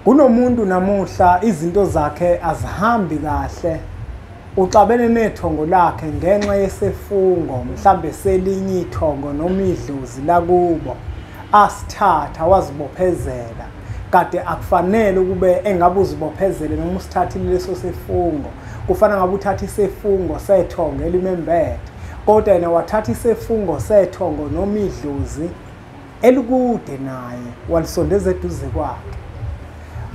Kunomuntu namuhla izinto zakhe azihambi kahle. Uxabene nethongo lakhe ngenxa yesefungo mhlambe selinye ithongo noma idlozi lakubo. Asithatha wazibophezela. Kade akufanele kube engabe uzibophezele noma usithathile leso sefungo. Kufana ngabe uthatha isefungo sethongo elimembethe. Kodwa yena wathatha isefungo sethongo noma idlozi elikude naye walisondeza eduze kwakhe.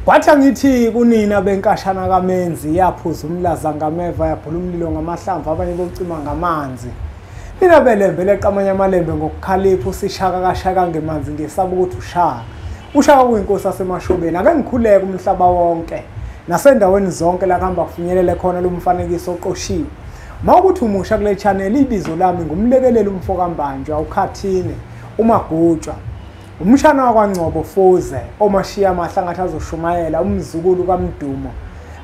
Kwathi angithi kunina benkashana kaMenzi yaphuza umlaza ngameva yaphula umlilo ngamahlamvu abanye bocima ngamanzi. Nina belembele eqamanya amalembe ngokukhalipha usishaka kashaka ngemanzi ngesaba ukuthi ushaka. Ushaka kuyinkosi yasemashobeni ake ngikhuleke umhlaba wonke nasendaweni zonke la kuhamba kufinyelele khona lo mfanekiso oqoshiwe. Mawukuthi umusha kule channel ibizo lami ngumlekeleli umfokambanjwa ukhathini uMagutshwa. Umshana wakwaNgcobo Fuze omashiya amahla ngathi azoshumayela umzukulu kaMdumo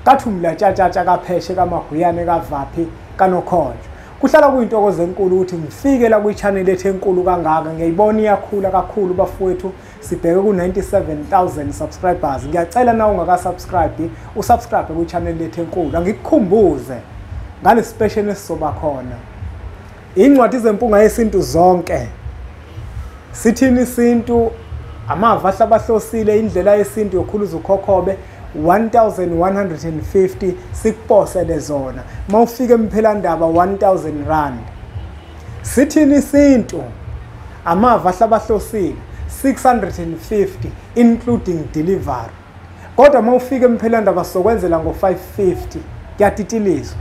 kathi umlatshatsha kaPheshe kaMaguyane kaVaphi kaNokhonjo. Kuhlala kuyintokozo enkulu ukuthi ngifike la kwi-channel ethu enkulu kangaka. Ngiyayibona iyakhula kakhulu bafowethu, sibheke ku-97,000 subscribers. Ngiyacela na ungaka-subscribe usubscribe kwi-channel ethu enkulu. Ngikukhumbuze ngale special esizoba khona incwadi zempunga yesintu zonke. Sithini isintu, amava ahlabahlosile, indlela yesintu yokhuluza ukhokhobe 1150 sikuposele zona. Mawufika emphelandaba 1000 rand. Sithini isintu, amava ahlabahlosile 650 including delivery. Kodwa mawufika emphelandaba sokwenzela ngo550 kuyatitilizwa.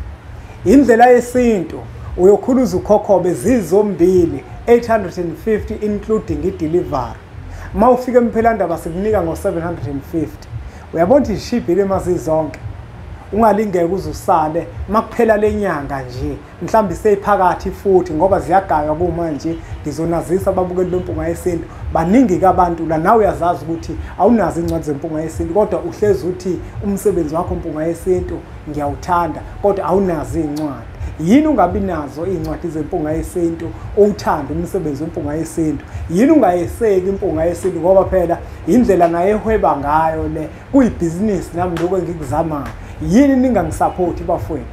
Indlela yesintu uyokhuluza ukhokhobe zizombili 850 including i-delivery. Mawufika emphelandaba sikunika ngo750. Uyabona ukuthi ishibhile mazizonke. Ungalingeke uzusale makuphela lenyanga nje mhlawumbe seyiphakathi futhi ngoba ziyagaywa kumanje ngizonazisa ababukeli bempunga yesintu. Baningi kabantu la nawe uyazazi ukuthi awunazi incwadi zempunga yesintu kodwa uhlezi uthi umsebenzi wakho mpunga yesintu ngiyawuthanda kodwa awunazi incwadi. Yini ungabi nazo incwadi zempunga yesintu uthanda umsebenzi wempunga yesintu? Yini ungayeseki impunga yesintu ngoba phela indlela naye ehweba ngayo le kuyibusiness nami lokho engikuzamayo. Yini ningangisupporti bafowethu?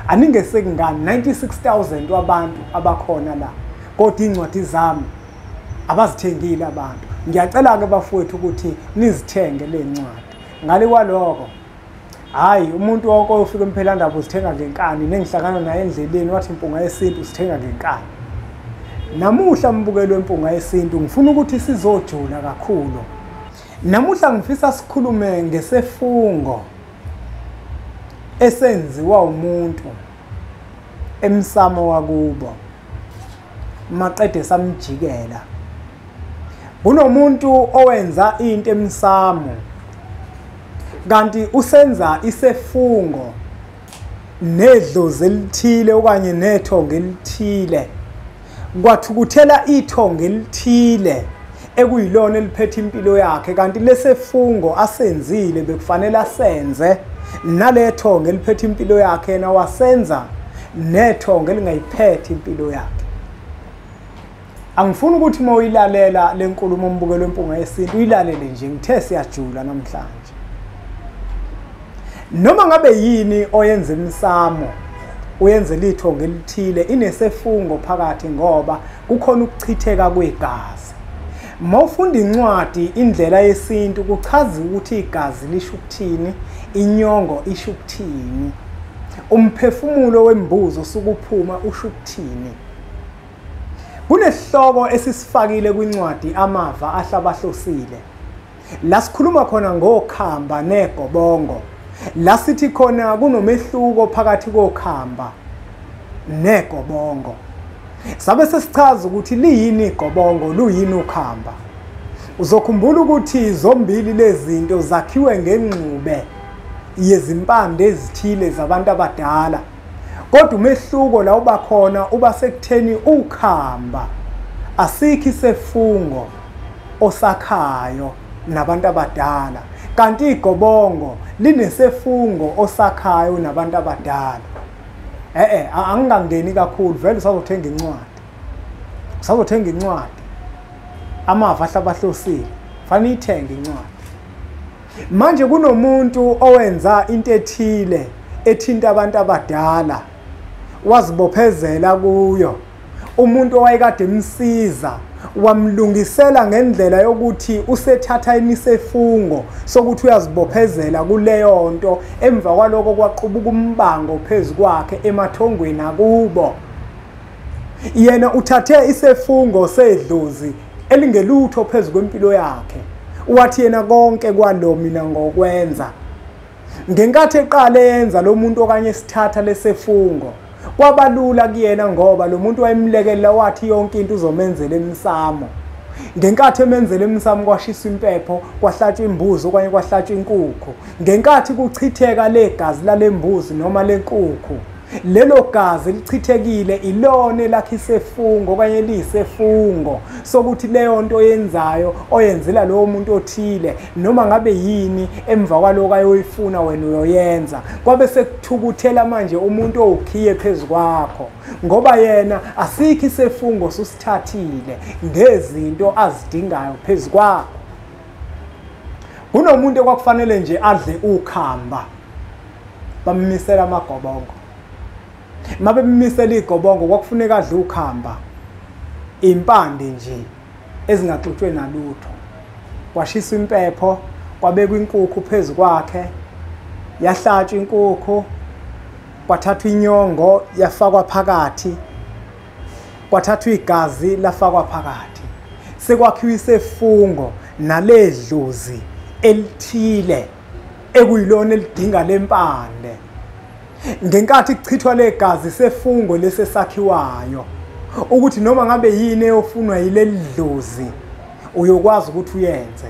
Aningeseki ngani 96,000 wabantu abakhona la kodwa incwadi zami abazithengile abantu. Ngiyacela ke bafowethu ukuthi nizithenge le ncwadi. Ngale kwaloko hayi umuntu wonke ofika emphelandaba uzithenga ngenkani. Nengihlangana naye endleleni wathi impunga yesintu usithenga ngenkani. Namuhla mbukelo wempunga yesintu ngifuna ukuthi sizojula kakhulu. Namuhla ngifisa sikhulume ngesefungo esenziwa umuntu emsamo wakubo maqede samjikela. Kunomuntu owenza into emsamo kanti usenza isefungo nedlozi elithile okanye nethongo elithile. Kwathukuthela ithongo elithile ekuyilona eliphethe impilo yakhe kanti lesefungo asenzile bekufanele asenze nalethongo eliphethe impilo yakhe yena wasenza nethongo elingayiphethe impilo yakhe. Angifuni ukuthi mawuyilalela lenkulumo ombukelo wempunga yesintu uyilalele nje ngithe siyajula namhlanje. Noma ngabe yini oyenza emsamo uyenze lithongo elithile inesefungo phakathi ngoba kukhona ukuchitheka kwegazi. Mawufunda incwadi indlela yesintu kuchaza ukuthi igazi lisho ukuthini, inyongo isho ukuthini, umphefumulo wembuzo sukuphuma usho ukuthini. Kunesihloko esisifakile kwincwadi amava ahlabahlosile. La sikhuluma khona ngokhamba negobongo. La sithi khona kunomehluko phakathi kokhamba negobongo. Sabe sesichaza ukuthi liyini igobongo luyini ukhamba. Uzokhumbula ukuthi zombili lezi zinto zakhiwe ngengxube yezimpande ezithile zabantu abadala. Kodwa umehluko la uba khona uba sekutheni ukhamba asikho isefungo osakhayo nabantu abadala kanti igobongo linesefungo osakhayo nabantu abadala. Angingangeni kakhulu vele usazothenga incwadi. Usazothenga incwadi. Amava ahlabahlosile. Fanele ithenge incwadi. Manje kunomuntu owenza into ethile ethinta abantu abadala wazibophezela kuyo. Umuntu owayekade emsiza wamlungisela ngendlela yokuthi usethatha imisefungo sokuthi uyazibophezela kuleyo nto, emva kwaloko kwaqubuka umbango phezukwakhe emathongweni akubo. Yena uthathe isefungo sedlozi elingelutho phezu kwempilo yakhe, wathi yena konke kwalo mina ngokwenza. Ngenkathi eqale yenza lo muntu okanye sithatha lesefungo, kwabalula kuyena ngoba lo muntu wayemlekelela wathi yonke into uzomenzela emsamo. Ngenkathi emenzela emsamo kwashiswa impepho, kwahlatshwa imbuzi okanye kwahlatshwa inkukhu. Ngenkathi kuchitheka legazi lalembuzi noma lenkukhu, lelo gazi lichithekile ilona elakhe isefungo okanye liyisefungo sokuthi leyo nto yenzayo oyenzela lowo muntu othile noma ngabe yini emva kwaloko ayoyifuna wena uyoyenza, kwabe sekuthukuthela manje umuntu owukhiye phezukwakho ngoba yena asikho isefungo susithathile ngezinto azidingayo phezukwakho. Kunomuntu okwakufanele nje adle ukhamba, bammisela amagobongo. Mabemisela igobongo kwakufuneka adle ukhamba, impande nje ezingaxutshwe nalutho. Kwashiswa impepho, kwabekwa inkukhu phezu kwakhe, yahlatshwa inkukhu, kwathathwa inyongo yafakwa phakathi, kwathathwa igazi lafakwa phakathi. Sekwakhiwa isefungo naledlozi elithile ekuyilona elidinga lempande. Ngenkathi kuchithwa legazi sefungo lesesakhiwayo ukuthi noma ngabe yini eyofunwa yileli dlozi uyokwazi ukuthi uyenze.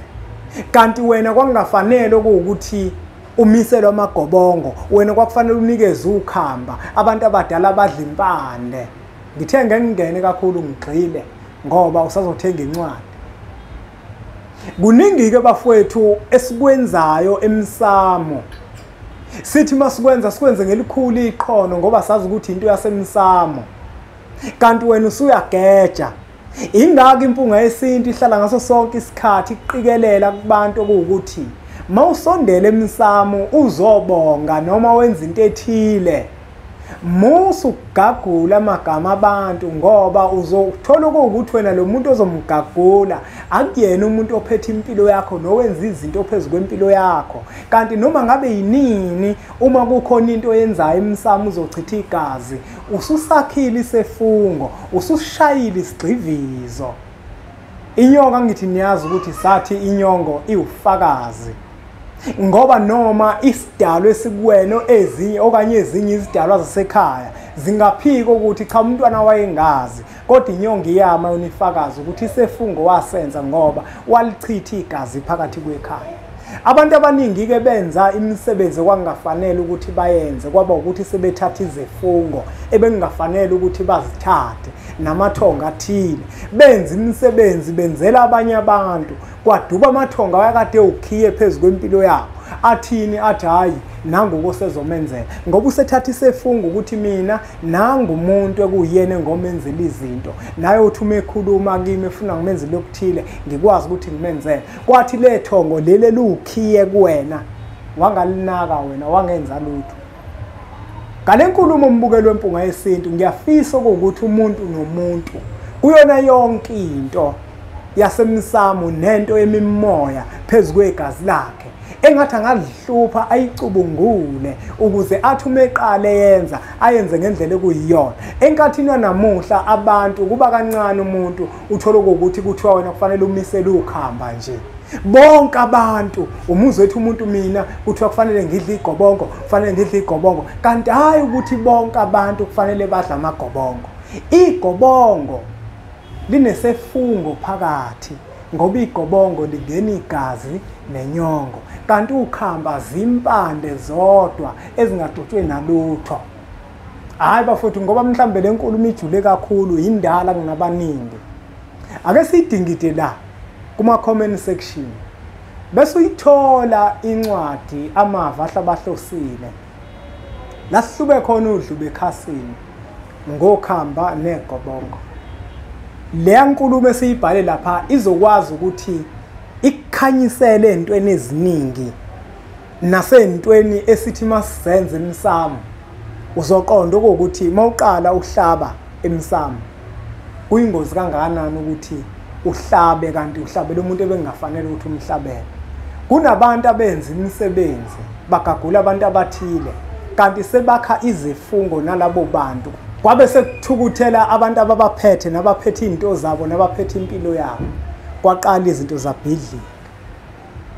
Kanti wena kwakungafanele ukuthi umiselwe amagobongo, wena kwakufanele unikeze ukhamba, abantu abadala badla impande. Ngithe ngengene kakhulu ngigxile ngoba usazothenga incwadi. Kuningi-ke bafowethu esikwenzayo emsamo. Sithi masikwenza sikwenze ngelikhulu iqhono ngoba sazi ukuthi into yasemsamo. Kanti wena usuyageja. Ingaki impunga yesintu ihlala ngaso sonke isikhathi iqikelela kubantu okuwukuthi mawusondela emsamo uzobonga noma wenza into ethile. Musu gagula amagama abantu ngoba uzothola ukuthi wena lo muntu ozomgagula akuyena umuntu ophethe impilo yakho nowenza izinto phezu kwempilo yakho. Kanti noma ngabe yinini uma kukhona into oyenzayo emsamo uzochitha igazi, ususakhile isefungo, usushayile isigxivizo. Inyoka ngithi niyazi ukuthi sathi inyongo iwufakazi. Ngoba noma isidalwa esikuwena ezinye okanye ezinye izidalwa zasekhaya zingaphika ukuthi cha umntwana wayengazi, kodwa inyongo iyama unifakazi ukuthi isefungo wasenza ngoba walichitha igazi phakathi kwekhaya. Abantu abaningi-ke benza imisebenzi okwangafanele ukuthi bayenze, kwaba ukuthi sebethatha izefungo ebengafanele ukuthi bazithathe namathonga athile. Benza imisebenzi benzela abanye abantu, kwaduba amathonga ayakade ukhiye phezu kwempilo yabo. Athini athi hayi nangu osezomenzela ngoba usethatha isefungo ukuthi mina nangu umuntu ekuyena engomenzela izinto, naye uthi uma ekhuluma kimi efuna ngimenzele okuthile ngikwazi ukuthi ngimenzele. Kwathi lethongo leli lukhiye kuwena wangalinaka wena wangenza lutho. Ngale nkulumo umbukelo wempunga yesintu ngiyafisa ukuthi umuntu nomuntu kuyona yonke into yasemsamo nento yemimoya phezu kwegazi lakhe engathi angadlihlupha ayicubungule ukuze athi uma eqale yenza ayenze ngendlela ekuyiyona. Enkathini namuhla abantu kuba kancane umuntu uthola ukuthi kuthiwa wena kufanele umisele ukhamba nje. Bonke abantu umuzwe wethu umuntu mina kuthiwa kufanele ngidle igobongo, kufanele ngidle igobongo, kanti hayi ukuthi bonke abantu kufanele badle amagobongo. Igobongo linesefungo phakathi ngoba igobongo lingena igazi nenyongo, kanti ukhamba zimpande zodwa ezingaxutshwe nalutho. Hayi bafowethu ngoba mhlambe lenkulumo ijule kakhulu indala kunabaningi. Ake sidingide la kuma comment section bese uyithola incwadi amava ahlabahlosile la sihlube khona udlu bekhasini ngokhamba negobongo. Le nkulumo esiyibhale lapha izokwazi ukuthi ikukhanyisele entweni eziningi nasentweni esithi masizenze emsamo uzoqonda ukuthi mawuqala uhlaba emsamo kuyingozi kangakanani ukuthi uhlabe kanti uhlabela umuntu ebengafanele ukuthi umhlabele. Kunabantu abenza imisebenzi bagagula abantu abathile kanti sebakha izifungo nalabo bantu kwabe sekuthukuthela abantu ababaphethe nabaphethe izinto zabo nabaphethe impilo yabo kwaqala izinto zabhidlika.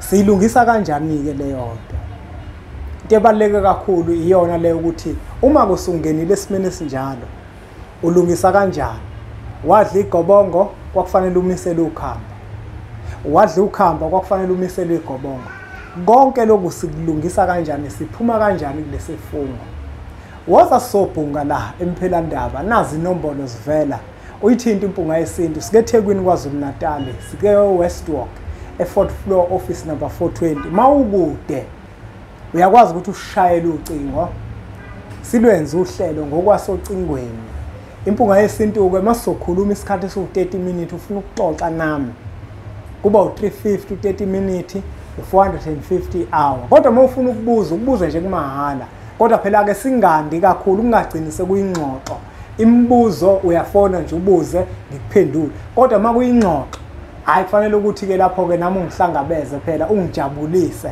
Siyilungisa kanjani ke leyo nto? Into ebaluleke kakhulu iyona leyo ukuthi uma kusungenile esimene esinjalo ulungisa kanjani. Wadla igobongo kwakufanele umisele ukhamba, wadla ukhamba kwakufanele umisele igobongo. Konke lokhu sikulungisa kanjani, siphuma kanjani kulesi fungo. Woza sobhunga la eMphelandaba nazi inombolo zivela uyithinta impunga yesintu sike eThekwini KwaZulu-Natal sike West Walk e4th floor office number 420. Mawukude uyakwazi ukuthi ushayele ucingo silwenze uhlelo ngokwasocingweni. Impunga yesintu ke masizokhuluma isikhathi esu30 minutes ufuna ukuxoxa nami kuba u350 30 minutes u450 hour. Kodwa mawufuna ukubuza ubuze nje kumahala. Kodwa phela ke singandi kakhulu ungagcini sekuyingxoxo. Imibuzo uyafona nje ubuze ngikuphendule. Kodwa makuyingxoxo hayi kufanele ukuthi ke lapho ke nami ungihlangabeze phela ungijabulise.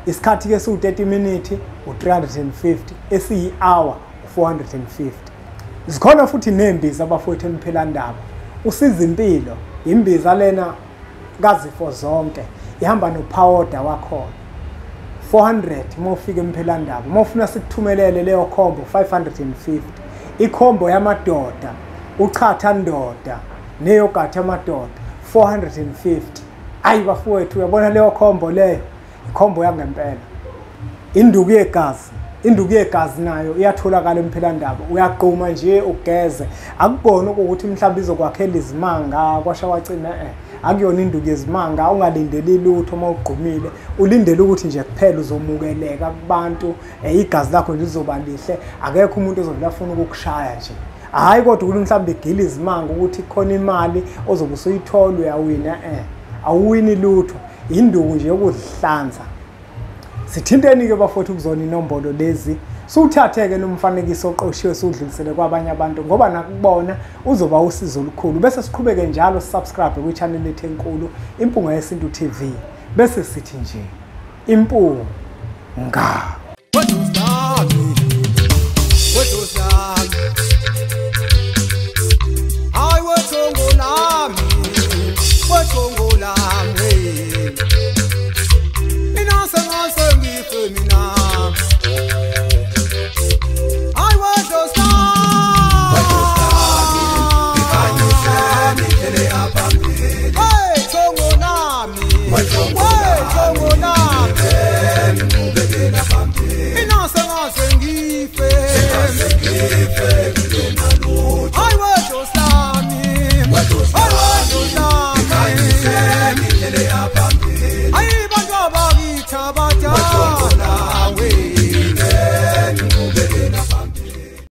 Isikhathi ke su30 minutes u350 esiyi-hour u450. Zikhona futhi nembiza abafowethu eMphelandaba. Usiza impilo imbiza lena kazifo zonke ihamba nopowder wakhona 400 mawufika eMphelandaba. Mawufuna sikuthumelele leyo khombo 550. Ikhombo yamadoda uchatha ndoda neyogathi yamadoda 450. Ayi bafowethu uyabona leyo khombo leyo ikhombo yangempela. Induku yegazi, induku yegazi nayo iyatholakala eMphelandaba. Uyaqhuma nje ugeze akubona ukuthi mhlawumbe izokwakhela izimanga kwashawacina akuyona induku yezimanga ungalindeli lutho mawugqumile ulindele ukuthi nje kuphela uzomukeleka kubantu igazi lakho nje lizoba lihle akekho umuntu ozovela afuna ukukushaya nje. Hayi kodwa ukuthi mhlawumbe igila izimanga ukuthi khona imali ozobe usuyithola uyawina awuwini lutho induku nje yokuzihlanza. Sithinteni ke bafowethu kuzona inombolo lezi suthatheke nomfanekiso oqoshiwe sudlulisele kwabanye abantu ngoba nakubona uzoba usizo olukhulu. Bese siqhubeke njalo subscribe kwi-channel yethu enkulu Impunga Yesintu TV bese sithi nje impunga.